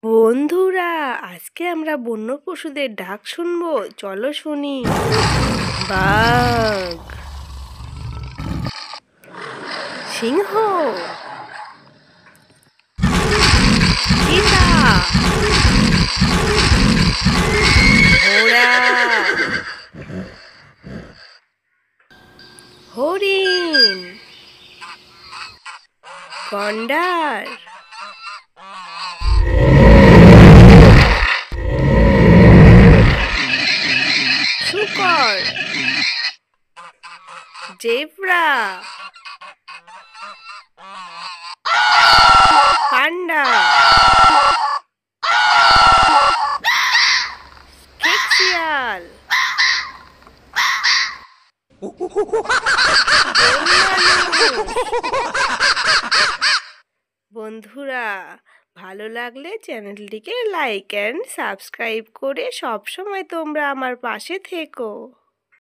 বন্ধুরা, আজকে আমরা বন্য পশুদের ডাক শুনবো। চলো শুনি। বাঘ, সিংহ, চিতা, ঘোড়া, হরিণ, গন্ডার, শূকর, জেব্রা, পান্ডা, শিয়াল, বন্ধুরা, ভালো লাগলে চ্যানেলটিকে লাইক অ্যান্ড সাবস্ক্রাইব করে সবসময় তোমরা আমার পাশে থেকো।